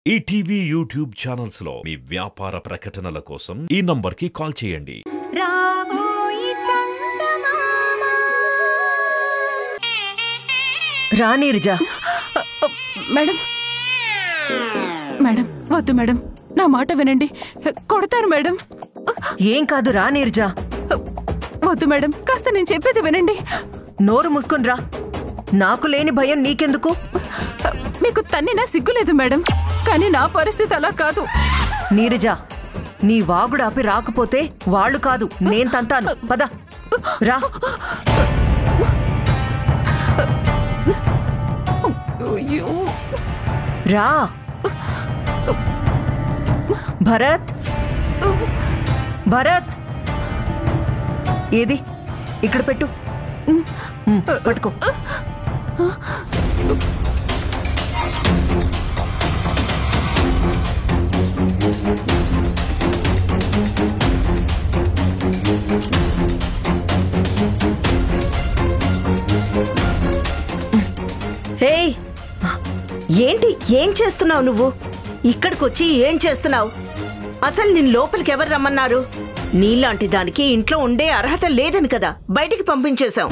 ETV YouTube channels లో మీ వ్యాపార ప్రకటనల కోసం ఈ నంబర్కి కాల్ చేయండి. రా నీరజ. మేడం మేడం వద్దు మేడం, నా మాట వినండి, కొడతారు మేడం. ఏం కాదు, రా నీరజ. వద్దు మేడం, కాస్త నేను చెప్పేది వినండి. నోరు మూసుకొని రా. నాకు లేని భయం నీకెందుకు? మీకు తన్నినా సిగ్గులేదు మేడం, కానీ నా పరిస్థితి అలా కాదు. నీరజ, నీ వాగుడాపి రాకపోతే వాళ్ళు కాదు నేను తంతాను. పద రా. రా భరత్. భరత్ ఏది? ఇక్కడ పెట్టు. పట్టుకో. హే, ఏంటి? ఏం చేస్తున్నావు నువ్వు? ఇక్కడికొచ్చి ఏం చేస్తున్నావు? అసలు నిన్ను లోపలికి ఎవరు రమ్మన్నారు? నీలాంటి దానికి ఇంట్లో ఉండే అర్హత లేదని కదా బయటికి పంపించేశాం.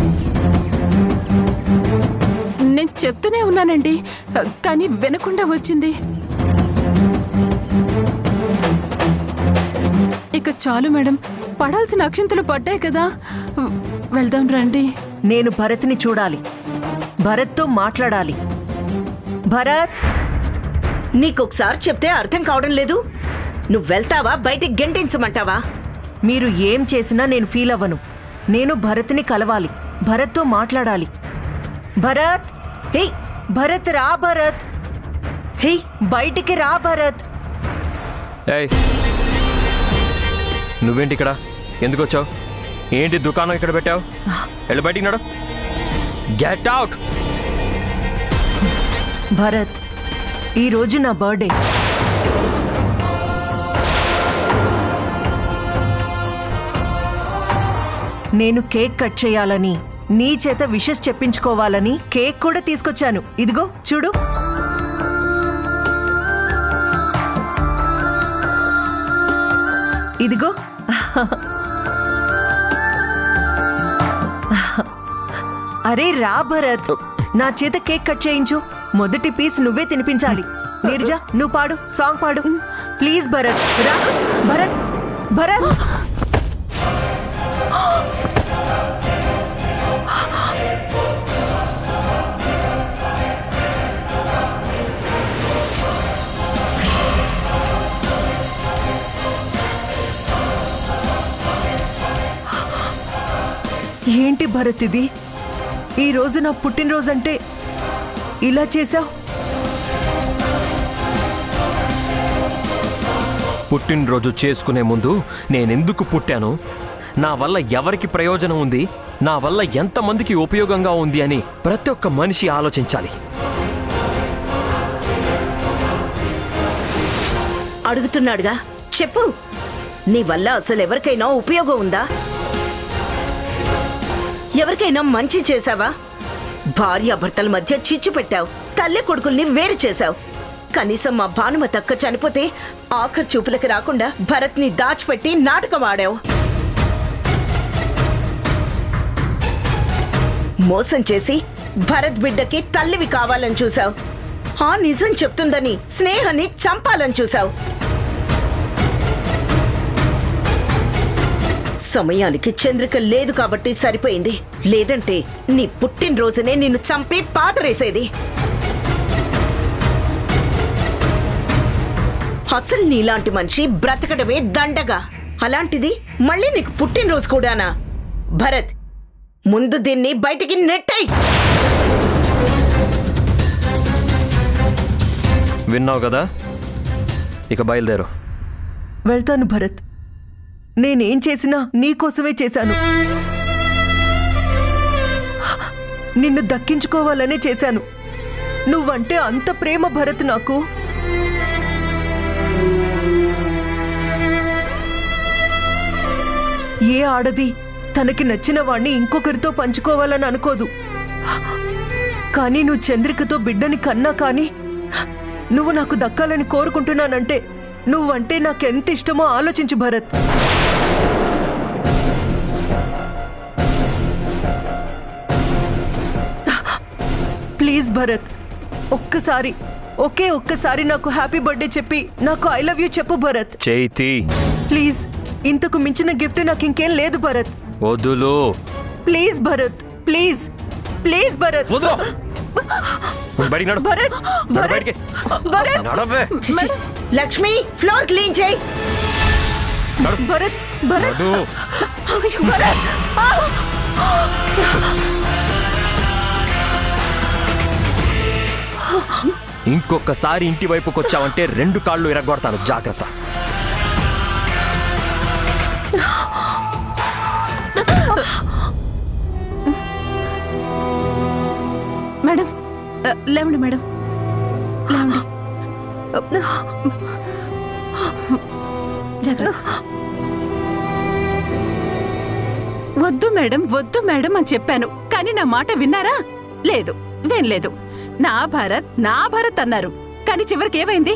నేను చెప్తూనే ఉన్నానండి, కానీ వినకుండా వచ్చింది. ఇక చాలు మేడం, పడాల్సిన అక్షంతలు పడ్డాయి కదా, వెళ్దాం రండి. నేను భరత్ని చూడాలి, భరత్తో మాట్లాడాలి. భరత్, నీకొకసారి చెప్తే అర్థం కావడం లేదు. నువ్వు వెళ్తావా, బయటికి గెంటించమంటావా? మీరు ఏం చేసినా నేను ఫీల్ అవ్వను. నేను భరత్ని కలవాలి, భరత్తో మాట్లాడాలి. భరత్, హే భరత్ రా. భరత్, హే బయటికి రా. భరత్, ఏయ్, నువ్వేంటి ఇక్కడ? ఎందుకు వచ్చావు? ఏంటి దుకాణం ఇక్కడ పెట్టావు? వెళ్ళి బయటికి నడు. Get out. భరత్, ఈరోజు నా బర్త్డే. నేను కేక్ కట్ చేయాలని, నీ చేత విషెస్ చెప్పించుకోవాలని కేక్ కూడా తీసుకొచ్చాను. ఇదిగో చూడు. ఇదిగో. అరే రా భరత్, నా చేత కేక్ కట్ చేయించు. మొదటి పీస్ నువ్వే తినిపించాలి. నీరజ, నువ్వు పాడు, సాంగ్ పాడు ప్లీజ్. భరత్ రా. భరత్, భరత్. ఏంటి భరత్ ఇది? ఈరోజు నా పుట్టినరోజంటే ఇలా చేశావు? పుట్టినరోజు చేసుకునే ముందు నేనెందుకు పుట్టాను, నా వల్ల ఎవరికి ప్రయోజనం ఉంది, నా వల్ల ఎంతమందికి ఉపయోగంగా ఉంది అని ప్రతి ఒక్క మనిషి ఆలోచించాలి. అడుగుతున్నాడుగా, చెప్పు. నీ వల్ల అసలు ఎవరికైనా ఉపయోగం ఉందా? ఎవరికైనా మంచి చేశావా? భార్యాభర్తల మధ్య చిచ్చు పెట్టావు, తల్లి కొడుకుల్ని వేరు చేశావు. కనీసం మా భానుమతక్క చనిపోతే ఆఖరి చూపులకు రాకుండా భరత్ని దాచిపెట్టి నాటకం ఆడావు. మోసం చేసి భరత్ బిడ్డకి తల్లివి కావాలని చూశావు. ఆ నిజం చెప్తుందని స్నేహాన్ని చంపాలని చూశావు. సమయానికి చంద్రిక లేదు కాబట్టి సరిపోయింది, లేదంటే నీ పుట్టినరోజునే నిన్ను చంపి పాతరేసేది. అసలు నీలాంటి మనిషి బ్రతకడమే దండగా, అలాంటిది మళ్ళీ నీకు పుట్టినరోజు కూడానా? భరత్, ముందు దీన్ని బయటికి నెట్టేయ్. విన్నావు కదా, ఇక బయలుదేరు. వెళ్తాను భరత్. నేనేం చేసినా నీకోసమే చేశాను. నిన్ను దక్కించుకోవాలనే చేశాను. నువ్వంటే అంత ప్రేమ భరత్ నాకు. ఏ ఆడది తనకి నచ్చిన వాణ్ణి ఇంకొకరితో పంచుకోవాలని అనుకోదు. కానీ నువ్వు చంద్రికతో బిడ్డని కన్నా కానీ నువ్వు నాకు దక్కాలని కోరుకుంటున్నానంటే నువ్వంటే నాకెంత ఇష్టమో ఆలోచించు భరత్. ప్లీజ్ భరత్, ఒక్కసారి నాకు హ్యాపీ బర్త్డే చెప్పి నాకు ఐ లవ్ యూ చెప్పు భరత్. చైతి ప్లీజ్, ఇంతకు మించిన గిఫ్ట్ నాకు ఇంకేం లేదు భరత్. వదులు. Please Bharat, please please Bharat. Bharat, Bharat, Bharat. Lakshmi, floor clean చేయి. భరత్, భరత్, భరత్. ఇంకొకసారి ఇంటి వైపుకి వచ్చావంటే 2 కాళ్ళు ఇరగొడతాను, జాగ్రత్త. మేడం, లేవండి మేడం, లేవండి. జాగ్రత్త. వద్దు మేడం, వద్దు మేడం అని చెప్పాను, కానీ నా మాట విన్నారా? లేదు, వినలేదు. నా భరత్ అన్నారు, కానీ చివరికి ఏమైంది?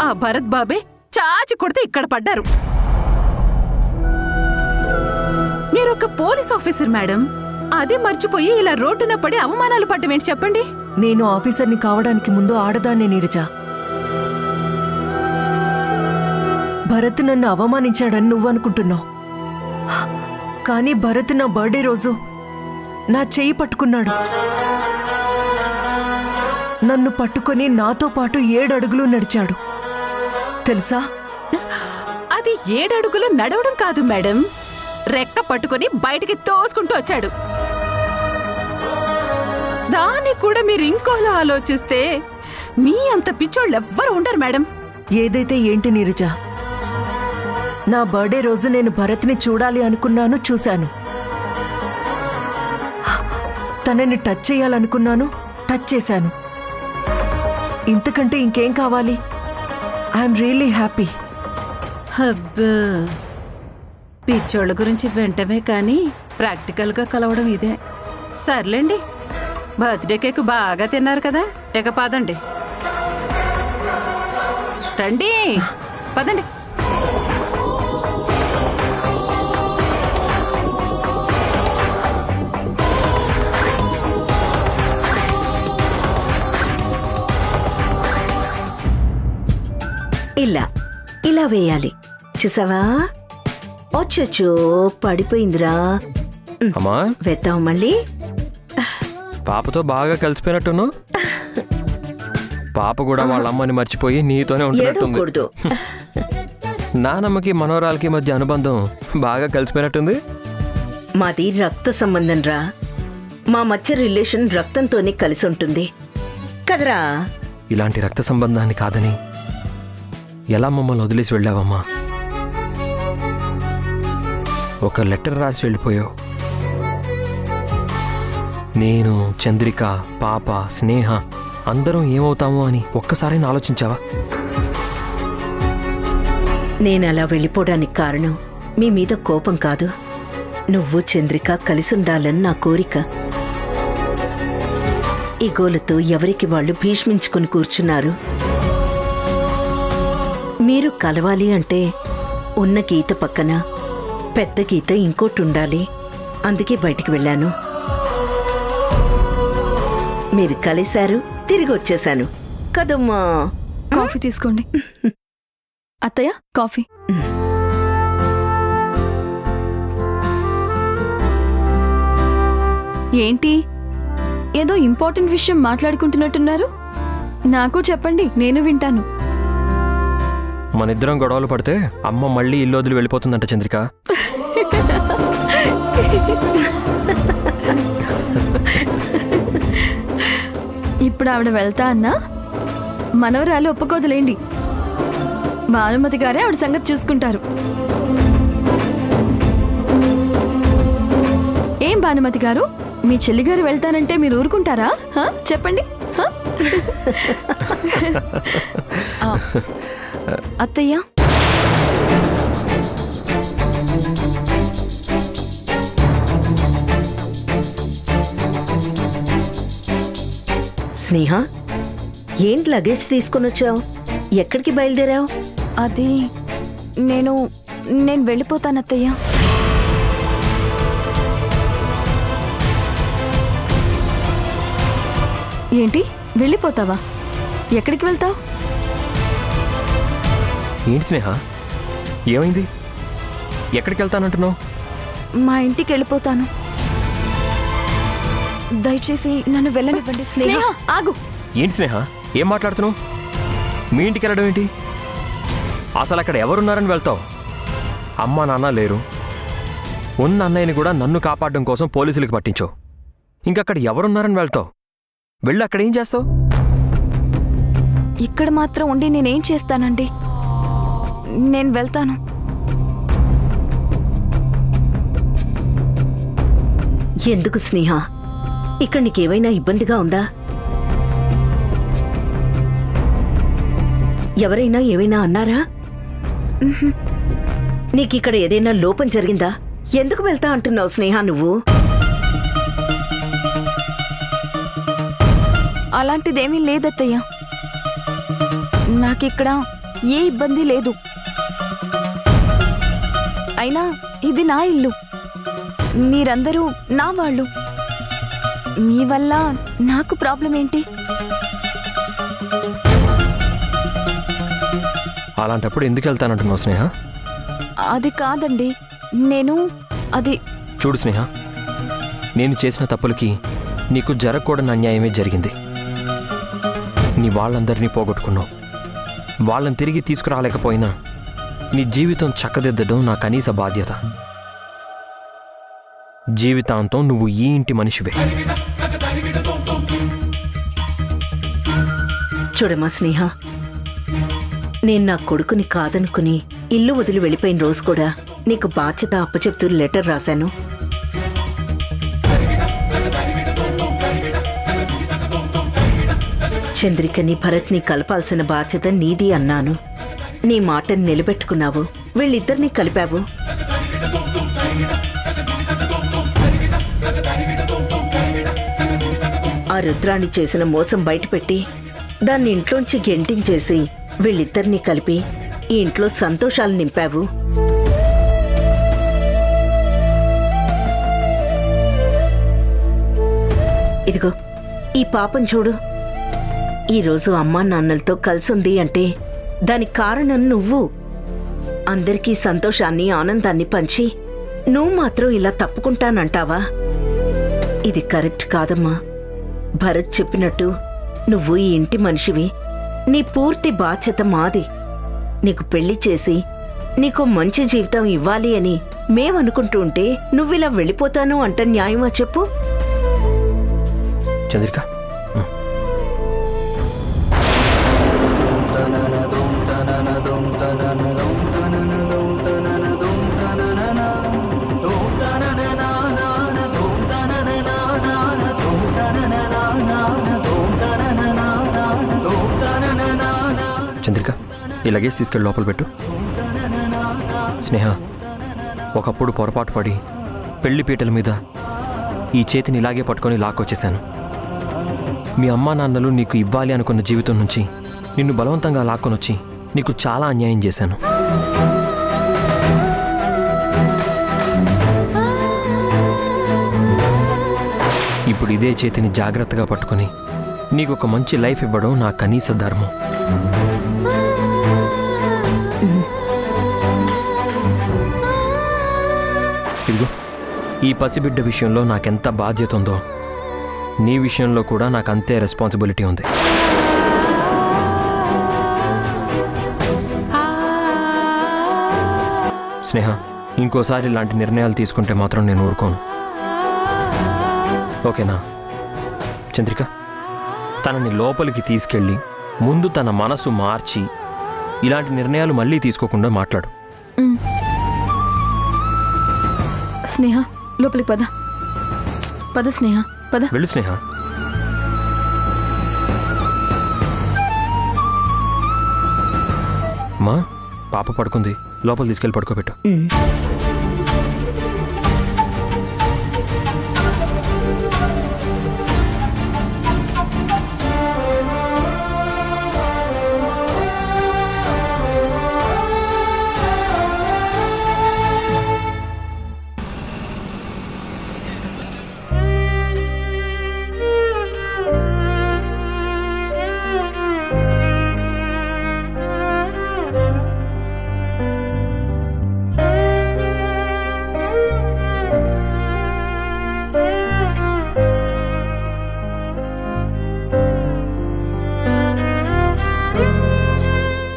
ఆ భరత్ బాబే చాచి కొడితే ఇక్కడ పడ్డారు. మీరొక పోలీస్ ఆఫీసర్ మేడం, అది మర్చిపోయి ఇలా రోడ్డున పడి అవమానాలు పడ్డమేంటి చెప్పండి? నేను ఆఫీసర్ని కావడానికి ముందు ఆడదాన్నే నీరజ. భరత్ నన్ను అవమానించాడని నువ్వు అనుకుంటున్నావు, కానీ భరత్ నా బర్త్డే రోజు నా చెయ్యి పట్టుకున్నాడు. నన్ను పట్టుకొని నాతో పాటు 7 అడుగులు నడిచాడు తెలుసా? అది 7 అడుగులు నడవడం కాదు మేడం, రెక్క పట్టుకొని బయటికి తోసుకుంటూ వచ్చాడు. దాన్ని కూడా మీరు ఇంకోలా ఆలోచిస్తే మీ అంత పిచ్చోళ్ళు ఎవ్వరు ఉండరు మేడం. ఏదైతే ఏంటి నీరజ, నా బర్త్డే రోజు నేను భరత్ని చూడాలి అనుకున్నాను, చూశాను. తనని టచ్ చేయాలనుకున్నాను, టచ్ చేశాను. ఇంతకంటే ఇంకేం కావాలి? I'm really happy. అబ్బా, పిచ్చోళ్ళ గురించి వెంటనే కానీ ప్రాక్టికల్గా కలవడం ఇదే. సర్లేండి, బర్త్డే కేక్ బాగా తిన్నారు కదా, ఇక పదండి. రండి, పదండి. ఇలా వేయాలి, చూసావా? వచ్చొచ్చు, పడిపోయిందిరా. అమ్మా, వేద్దాం మళ్ళీ. పాపతో బాగా కలిసిపోయినట్టును. పాప కూడా వాళ్ళ అమ్మని మర్చిపోయి నీతోనే ఉంటున్నట్టుంది. నానమ్మకి మనోరాలకి మధ్య అనుబంధం బాగా కలిసిపోయినట్టుంది. మాది రక్త సంబంధం రా, మా మధ్య రిలేషన్ రక్తంతోనే కలిసి ఉంటుంది కదరా. ఇలాంటి రక్త సంబంధాన్ని కాదని ఎలా మమ్మల్ని వదిలేసి వెళ్ళావమ్మా? ఒక లెటర్ రాసి వెళ్ళిపోయావు. నేను, చంద్రిక, పాప, స్నేహ అందరం ఏమవుతామో అని ఒక్కసారైనా ఆలోచించావా? నేనలా వెళ్ళిపోవడానికి కారణం మీ మీద కోపం కాదు, నువ్వు చంద్రిక కలిసుండాలని నా కోరిక. ఈ గోలతో ఎవరికి వాళ్ళు భీష్మించుకుని కూర్చున్నారు. మీరు కలవాలి అంటే ఉన్న గీత పక్కన పెద్ద గీత ఇంకోటి ఉండాలి, అందుకే బయటికి వెళ్ళాను. మీరు కలిశారు, తిరిగి వచ్చేశాను కదమ్మా. కాఫీ తీసుకోండి అత్తయ్య, కాఫీ. ఏంటి, ఏదో ఇంపార్టెంట్ విషయం మాట్లాడుకుంటున్నట్టున్నారు? నాకు చెప్పండి, నేను వింటాను. మనిద్దరం గొడవలు పడితే అమ్మ మళ్ళీ ఇల్లు వదిలి వెళ్ళిపోతుందంట చంద్రిక. ఇప్పుడు ఆవిడ వెళ్తా అన్నా మనవరాలు ఒప్పుకోదులేండి. భానుమతి గారే ఆవిడ సంగతి చూసుకుంటారు. ఏం భానుమతి గారు, మీ చెల్లిగారు వెళ్తానంటే మీరు ఊరుకుంటారా? చెప్పండి. అత్తయ్య, స్నేహ, ఏంటి లగేజ్ తీసుకుని వచ్చావు? ఎక్కడికి బయలుదేరావు? అది నేను వెళ్ళిపోతానత్తయ్య. ఏంటి వెళ్ళిపోతావా? ఎక్కడికి వెళ్తావు? ఏంటి స్నేహ, ఏమైంది? ఎక్కడికి వెళ్తానంటున్నావు? మా ఇంటికి వెళ్ళిపోతాను. దయచేసి నన్ను వెళ్ళనివ్వండి. స్నేహ ఆగు. ఏంటి స్నేహ, ఏం మాట్లాడుతున్నావు? మీ ఇంటికి వెళ్ళడం ఏంటి? అసలు అక్కడ ఎవరున్నారని వెళ్తావు? అమ్మా నాన్న లేరు. ఉన్న అన్నయ్యని కూడా నన్ను కాపాడడం కోసం పోలీసులకు పట్టించావు. ఇంకక్కడ ఎవరున్నారని వెళ్తావు? వెళ్ళి అక్కడ ఏం చేస్తావు? ఇక్కడ మాత్రం ఉండి నేనేం చేస్తానండి? నేను వెళ్తాను. ఎందుకు స్నేహ? ఇక్కడ నీకేమైనా ఇబ్బందిగా ఉందా? ఎవరైనా ఏమైనా అన్నారా? నీకిక్కడ ఏదైనా లోపం జరిగిందా? ఎందుకు వెళ్తా అంటున్నావు స్నేహ నువ్వు? అలాంటిదేమీ లేదత్తయ్య. నాకిక్కడ ఏ ఇబ్బంది లేదు. అయినా ఇది నా ఇల్లు. మీరందరూ నా వాళ్ళు. మీ వల్ల నాకు ప్రాబ్లం ఏంటి? అలాంటప్పుడు ఎందుకు వెళ్తానంటున్నావు స్నేహ? అది కాదండి, నేను చూడు స్నేహ, నేను చేసిన తప్పులకి నీకు జరగకూడని అన్యాయమే జరిగింది. నీ వాళ్ళందరినీ పోగొట్టుకున్నావు. వాళ్ళని తిరిగి తీసుకురాలేకపోయినా నీ జీవితం చక్కదిద్దడం నా కనీస బాధ్యత. జీవితాంతం నువ్వు ఈ ఇంటి మనిషివే. చూడమ్మా స్నేహ, నేను నా కొడుకుని కాదనుకుని ఇల్లు వదిలి వెళ్ళిపోయిన రోజు కూడా నీకు బాధ్యత అప్పచెప్తూ లెటర్ రాశాను. చంద్రికని భరత్ని కలపాల్సిన బాధ్యత నీది అన్నాను. నీ మాటని నిలబెట్టుకున్నావు. వీళ్ళిద్దరినీ కలిపావు. ఆ రుద్రాణి చేసిన మోసం బయటపెట్టి దాన్ని ఇంట్లోంచి గెంటించేసి వీళ్ళిద్దరినీ కలిపి ఈ ఇంట్లో సంతోషాలు నింపావు. ఇదిగో ఈ పాపం చూడు. ఈరోజు అమ్మా నాన్నలతో కలిసుంది అంటే దానికి కారణం నువ్వు. అందరికీ సంతోషాన్ని ఆనందాన్ని పంచి నువ్వు మాత్రం ఇలా తప్పుకుంటానంటావా? ఇది కరెక్ట్ కాదమ్మా. భరత్ చెప్పినట్టు నువ్వు ఈ ఇంటి మనిషివి. నీ పూర్తి బాధ్యత మాది. నీకు పెళ్లి చేసి నీకు మంచి జీవితం ఇవ్వాలి అని మేమనుకుంటూ ఉంటే నువ్విలా వెళ్ళిపోతాను అంట న్యాయమా చెప్పు? చంద్రిక, చంద్రిక, ఈ లగేజ్ తీసుకెళ్ళి లోపల పెట్టు. స్నేహ, ఒకప్పుడు పొరపాటు పడి పెళ్లి పీటల మీద ఈ చేతిని ఇలాగే పట్టుకొని లాక్కొచ్చేశాను. మీ అమ్మా నాన్నలు నీకు ఇవ్వాలి అనుకున్న జీవితం నుంచి నిన్ను బలవంతంగా లాక్కొనొచ్చి నీకు చాలా అన్యాయం చేశాను. ఇప్పుడు ఇదే చేతిని జాగ్రత్తగా పట్టుకొని నీకు ఒక మంచి లైఫ్ ఇవ్వడం నా కనీస ధర్మం. ఇదిగో, ఈ పసిబిడ్డ విషయంలో నాకెంత బాధ్యత ఉందో నీ విషయంలో కూడా నాకు అంతే రెస్పాన్సిబిలిటీ ఉంది. స్నేహ, ఇంకోసారి ఇలాంటి నిర్ణయాలు తీసుకుంటే మాత్రం నేను ఊరుకోను. ఓకేనా? చంద్రిక, తనని లోపలికి తీసుకెళ్ళి ముందు తన మనసు మార్చి ఇలాంటి నిర్ణయాలు మళ్ళీ తీసుకోకుండా మాట్లాడు. స్నేహ, లోపలికి పద. పద స్నేహ, పద. వెళ్ళు స్నేహ. మా పాప పడుకుంది, లోపల తీసుకెళ్ళి పడుకోబెట్టు.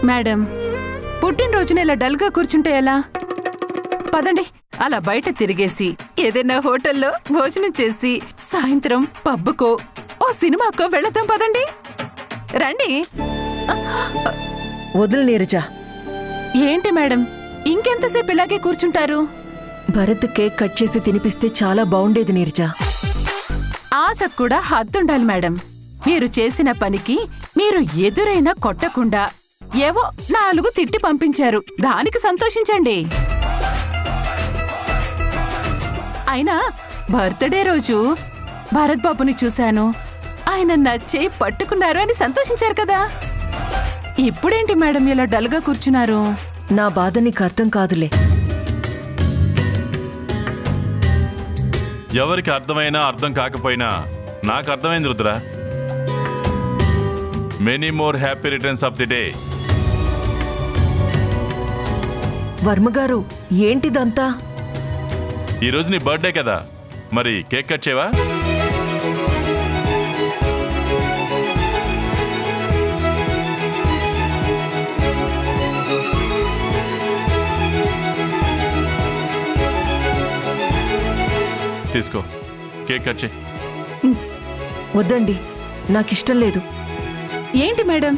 మేడం, పుట్టినరోజున ఇలా డల్గా కూర్చుంటే ఎలా? పదండి, అలా బయట తిరిగేసి ఏదైనా హోటల్లో భోజనం చేసి సాయంత్రం పబ్బుకో ఓ సినిమాకో వెళదాం. పదండి, రండి. వదులు నీరజ. ఏంటి మేడం, ఇంకెంతసేపు ఇలాగే కూర్చుంటారు? భరత్ కేక్ కట్ చేసి తినిపిస్తే చాలా బాగుండేది నీరజ. ఆశకు కూడా హద్దుండాలి మేడం. మీరు చేసిన పనికి మీరు ఎదురైనా కొట్టకుండా ఏవో 4 తిట్టి పంపించారు, దానికి సంతోషించండి. అయినా బర్త్డే రోజు భరత్ బాబుని చూశాను, ఆయన నచ్చే పట్టుకున్నారు అని సంతోషించారు కదా. ఇప్పుడేంటి మేడం ఇలా డల్గా కూర్చున్నారు? నా బాధ నీకు అర్థం కాదులే. ఎవరికి అర్థమైనా అర్థం కాకపోయినా నాకు అర్థమైంది Rudra. Many more happy returns of the day. వర్మగారు, ఏంటిదంతా? ఈరోజు నీ బర్త్డే కదా, మరి కేక్ కట్ చేయవా? తీసుకో, కేక్ కట్ చేయి. వద్దండి, నాకిష్టం లేదు. ఏంటి మేడం,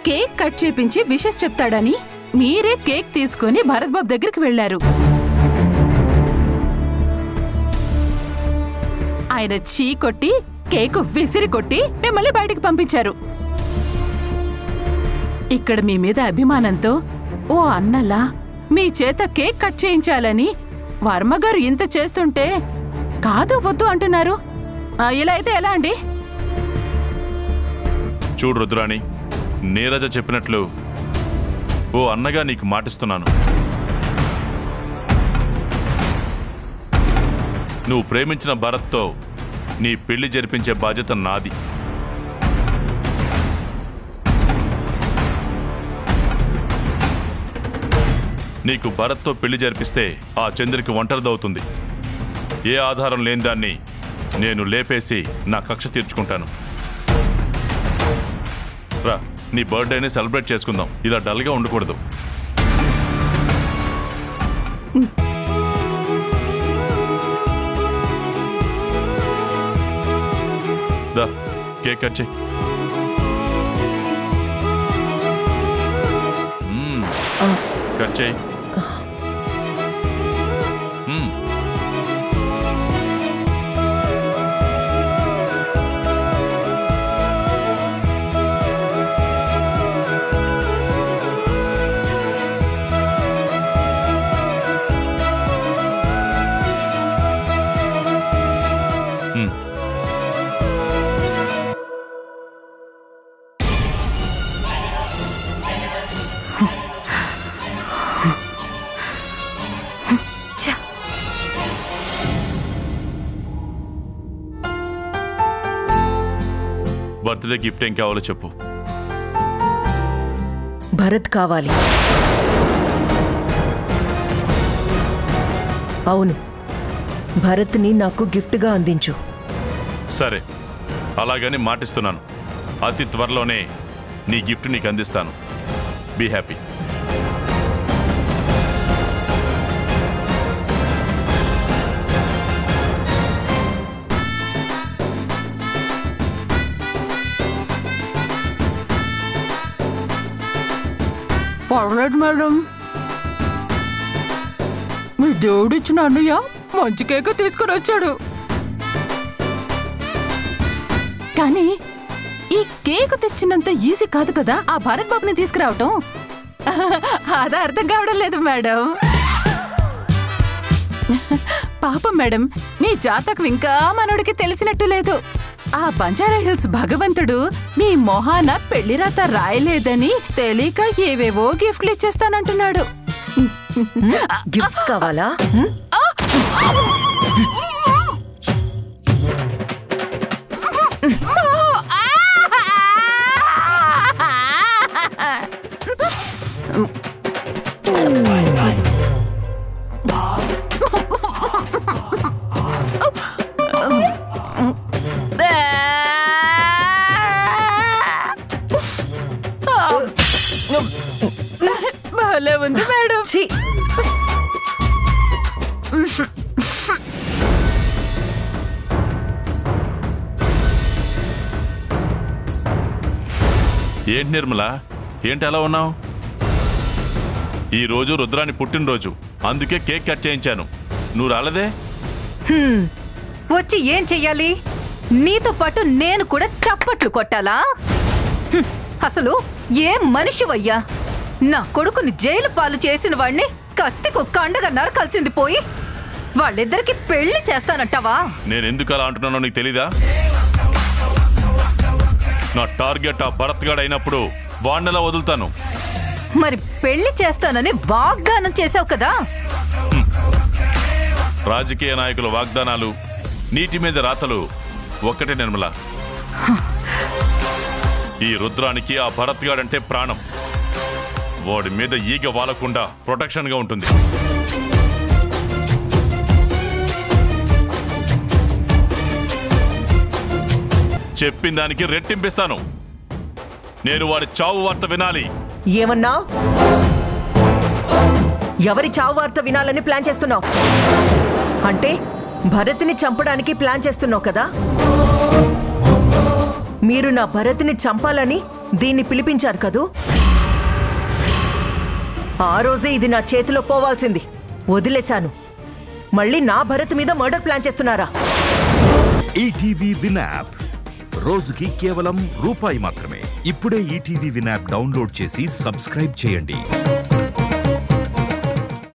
కేక్ కట్ చేపించి విషెస్ చెప్తాడని మీరే కేక్ తీసుకుని భరత్ బాబు దగ్గరికి వెళ్లారు. ఆయన చీ కొట్టి కేకు విసిరి కొట్టి మిమ్మల్ని బయటికి పంపించారు. ఇక్కడ మీ మీద అభిమానంతో ఓ అన్నలా మీ చేత కేక్ కట్ చేయించాలని వర్మగారు ఇంత చేస్తుంటే కాదు వద్దు అంటున్నారు. ఇలా అయితే ఎలా అండి? చూడు రుద్రాణి, నీరజ చెప్పినట్లు ఓ అన్నగా నీకు మాటిస్తున్నాను. నువ్వు ప్రేమించిన భరత్తో నీ పెళ్లి జరిపించే బాధ్యత నాది. నీకు భరత్తో పెళ్లి జరిపిస్తే ఆ చంద్రికి ఒంటరిదవుతుంది. ఏ ఆధారం లేని దాన్ని నేను లేపేసి నా కక్ష తీర్చుకుంటాను. రా, నీ బర్త్డేని సెలబ్రేట్ చేసుకుందాం. ఇలా డల్గా ఉండకూడదు. దా, కేక్ కట్ చేయి. కట్ చేయి. బర్త్డే గిఫ్ట్ ఏం కావాలో చెప్పు. భరత్ కావాలి. అవును, భరత్ని నాకు గిఫ్ట్గా అందించు. సరే, అలాగని మాటిస్తున్నాను. అతి త్వరలోనే నీ గిఫ్ట్ నీకు అందిస్తాను. Be happy. పర్లేదు మేడం, మీ దేవుడిచ్చిన అన్నయ్య మంచి కేక్ తీసుకుని వచ్చాడు. కానీ ఈ కేక్ తెచ్చినంత ఈజీ కాదు కదా ఆ భరత్ బాబుని తీసుకురావటం. అదే అర్థం కావడం లేదు మేడం. పాపం మేడం, మీ జాతకం ఇంకా మనోడికి తెలిసినట్టు లేదు. ఆ బంజారా హిల్స్ భగవంతుడు మీ మొహాన పెళ్లి రాత రాయలేదని తెలియక ఏవేవో గిఫ్ట్లు ఇచ్చేస్తానంటున్నాడు. గిఫ్ట్స్ కావాలా? భలే ఉంది మేడం. ఛీ! ఏంటి నిర్మల, ఏంటి అలా ఉన్నావు? ఈరోజు రుద్రాని పుట్టినరోజు, అందుకే కేక్ కట్ చేయించాను. నువ్వు రాలేదే? వచ్చి ఏం చెయ్యాలి? నీతో పాటు నేను కూడా చప్పట్లు కొట్టాలా? అసలు ఏం మనిషివయ్యా? నా కొడుకుని జైలు పాలు చేసిన వాడిని కత్తికు కండగా నరకాల్సింది పోయి వాళ్ళిద్దరికి పెళ్లి చేస్తానంటావా? నేనెందుకు అలా అంటున్నానో నీకు తెలీదా? నా టార్గెట్ ఆ భరత్ గాడు అయినప్పుడు వాణ్ణెలా వదులుతాను? మరి పెళ్లి చేస్తానని వాగ్దానం చేశావు కదా? రాజకీయ నాయకుల వాగ్దానాలు, నీటి మీద రాతలు ఒక్కటే నిర్మల. ఈ రుద్రానికి ఆ భరత్ గాడంటే ప్రాణం. వాడి మీద ఈగ వాలకుండా ప్రొటెక్షన్ గా ఉంటుంది. చెప్పిన దానికి రెట్టింపిస్తాను. నేను వాడి చావు వార్త వినాలి. ఏమన్నా? ఎవరి చావు వార్త వినాలని ప్లాన్ చేస్తున్నావు? అంటే భరత్ని చంపడానికి ప్లాన్ చేస్తున్నావు కదా? మీరు నా భరత్ని చంపాలని దీన్ని పిలిపించారు కదూ? ఆ రోజే ఇది నా చేతిలో పోవాల్సింది. వదిలేశాను. మళ్ళీ నా భరత్ మీద మర్డర్ ప్లాన్ చేస్తున్నారా? ఈటీవీ విన్ యాప్ రోజుకి కేవలం ₹1 మాత్రమే. ఇప్పుడే ఈటీవీ విన్ యాప్ డౌన్లోడ్ చేసి సబ్స్క్రైబ్ చేయండి.